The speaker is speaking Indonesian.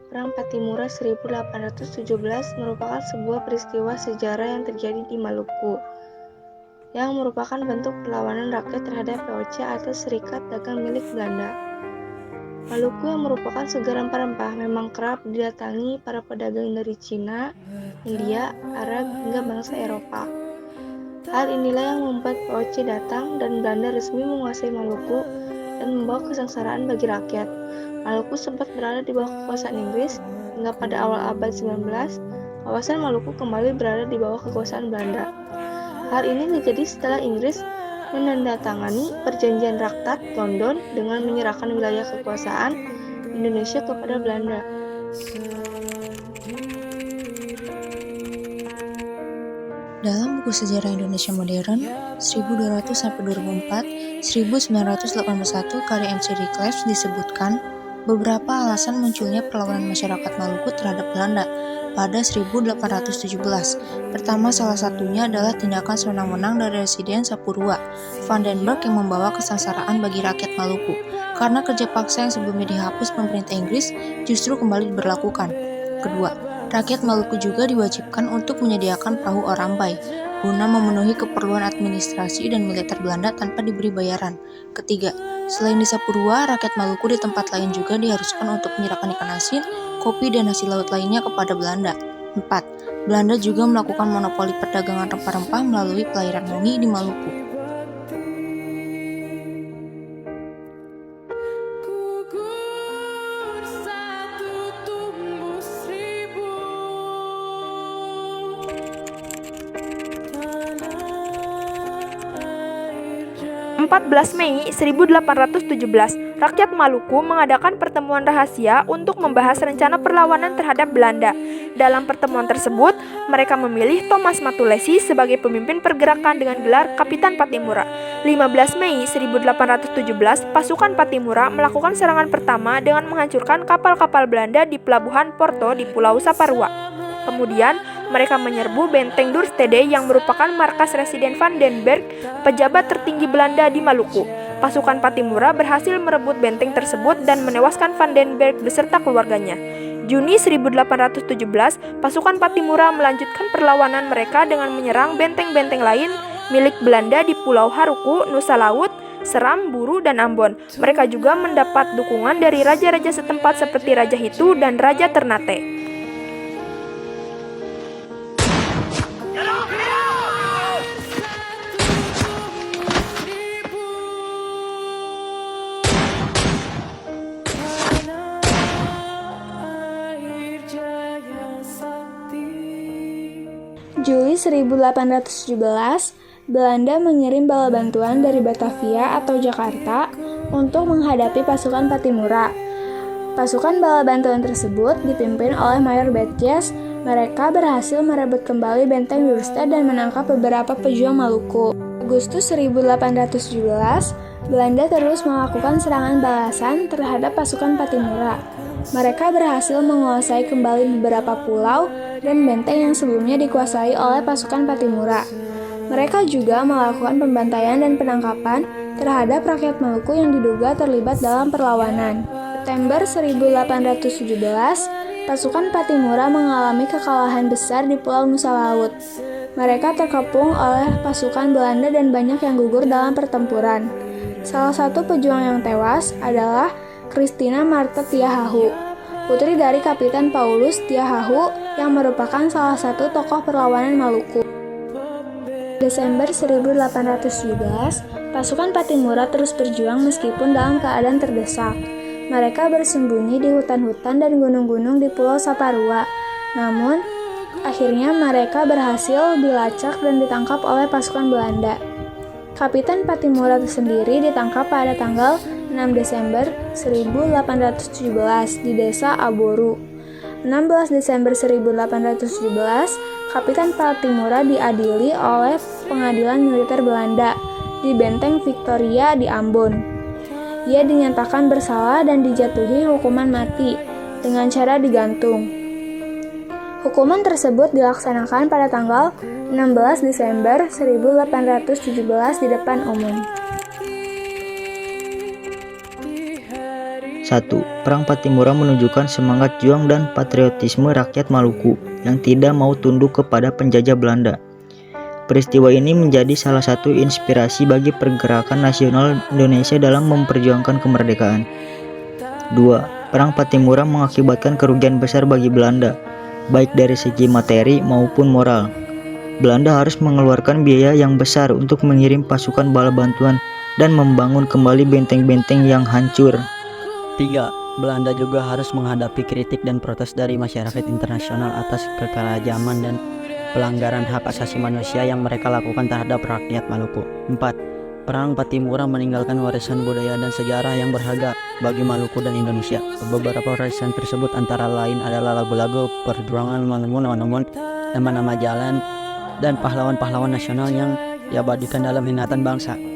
Perang Patimura 1817 merupakan sebuah peristiwa sejarah yang terjadi di Maluku, yang merupakan bentuk perlawanan rakyat terhadap VOC atau Serikat Dagang milik Belanda. Maluku yang merupakan segara rempah-rempah memang kerap didatangi para pedagang dari Cina, India, Arab, hingga bangsa Eropa. Hal inilah yang membuat VOC datang dan Belanda resmi menguasai Maluku dan membawa kesengsaraan bagi rakyat. Maluku sempat berada di bawah kekuasaan Inggris hingga pada awal abad 19, kawasan Maluku kembali berada di bawah kekuasaan Belanda. Hal ini terjadi setelah Inggris menandatangani Perjanjian Rakhtat London dengan menyerahkan wilayah kekuasaan Indonesia kepada Belanda. Dalam buku Sejarah Indonesia Modern 1200-2004, 1981 karya MC Reclef disebutkan beberapa alasan munculnya perlawanan masyarakat Maluku terhadap Belanda pada 1817. Pertama, salah satunya adalah tindakan sewenang-wenang dari Residen Sapurua, Van den Berg yang membawa kesengsaraan bagi rakyat Maluku, karena kerja paksa yang sebelumnya dihapus pemerintah Inggris justru kembali diberlakukan. Kedua, rakyat Maluku juga diwajibkan untuk menyediakan perahu orambai, guna memenuhi keperluan administrasi dan militer Belanda tanpa diberi bayaran. Ketiga, selain di Sapurua, rakyat Maluku di tempat lain juga diharuskan untuk menyerahkan ikan asin, kopi, dan hasil laut lainnya kepada Belanda. 4. Belanda juga melakukan monopoli perdagangan rempah-rempah melalui pelayaran moni di Maluku. Mei 1817, rakyat Maluku mengadakan pertemuan rahasia untuk membahas rencana perlawanan terhadap Belanda. Dalam pertemuan tersebut, mereka memilih Thomas Matulesi sebagai pemimpin pergerakan dengan gelar Kapitan Patimura. 15 Mei 1817, pasukan Patimura melakukan serangan pertama dengan menghancurkan kapal-kapal Belanda di pelabuhan Porto di Pulau Saparua. Kemudian, mereka menyerbu benteng Dorstede yang merupakan markas Residen Van den Berg, pejabat tertinggi Belanda di Maluku. Pasukan Patimura berhasil merebut benteng tersebut dan menewaskan Van den Berg beserta keluarganya. Juni 1817, pasukan Patimura melanjutkan perlawanan mereka dengan menyerang benteng-benteng lain milik Belanda di Pulau Haruku, Nusa Laut, Seram, Buru, dan Ambon. Mereka juga mendapat dukungan dari raja-raja setempat seperti Raja Hitu dan Raja Ternate. Juli 1817, Belanda mengirim bala bantuan dari Batavia atau Jakarta untuk menghadapi pasukan Patimura. Pasukan bala bantuan tersebut dipimpin oleh Mayor Betjes. Mereka berhasil merebut kembali benteng Dorstede dan menangkap beberapa pejuang Maluku. Agustus 1817, Belanda terus melakukan serangan balasan terhadap pasukan Patimura. Mereka berhasil menguasai kembali beberapa pulau dan benteng yang sebelumnya dikuasai oleh pasukan Patimura. Mereka juga melakukan pembantaian dan penangkapan terhadap rakyat Maluku yang diduga terlibat dalam perlawanan. September 1817, pasukan Patimura mengalami kekalahan besar di Pulau Nusa Laut. Mereka terkepung oleh pasukan Belanda dan banyak yang gugur dalam pertempuran. Salah satu pejuang yang tewas adalah Christina Martha Tiahahu, putri dari Kapitan Paulus Tiahahu yang merupakan salah satu tokoh perlawanan Maluku. Desember 1817, pasukan Patimura terus berjuang meskipun dalam keadaan terdesak. Mereka bersembunyi di hutan-hutan dan gunung-gunung di Pulau Saparua. Namun, akhirnya mereka berhasil dilacak dan ditangkap oleh pasukan Belanda. Kapitan Patimura sendiri ditangkap pada tanggal 6 Desember 1817 di desa Aboru. 16 Desember 1817, Kapitan Patimura diadili oleh pengadilan militer Belanda di Benteng Victoria di Ambon. Ia dinyatakan bersalah dan dijatuhi hukuman mati dengan cara digantung. Hukuman tersebut dilaksanakan pada tanggal 16 Desember 1817 di depan umum. 1. Perang Patimura menunjukkan semangat juang dan patriotisme rakyat Maluku yang tidak mau tunduk kepada penjajah Belanda. Peristiwa ini menjadi salah satu inspirasi bagi pergerakan nasional Indonesia dalam memperjuangkan kemerdekaan. 2. Perang Patimura mengakibatkan kerugian besar bagi Belanda, baik dari segi materi maupun moral. Belanda harus mengeluarkan biaya yang besar untuk mengirim pasukan bala bantuan dan membangun kembali benteng-benteng yang hancur. 3. Belanda juga harus menghadapi kritik dan protes dari masyarakat internasional atas kekerajaman dan pelanggaran hak asasi manusia yang mereka lakukan terhadap rakyat Maluku. 4. Perang Patimura meninggalkan warisan budaya dan sejarah yang berharga bagi Maluku dan Indonesia. Beberapa warisan tersebut antara lain adalah lagu-lagu perjuangan monumen, nama-nama jalan, dan pahlawan-pahlawan nasional yang diabadikan dalam ingatan bangsa.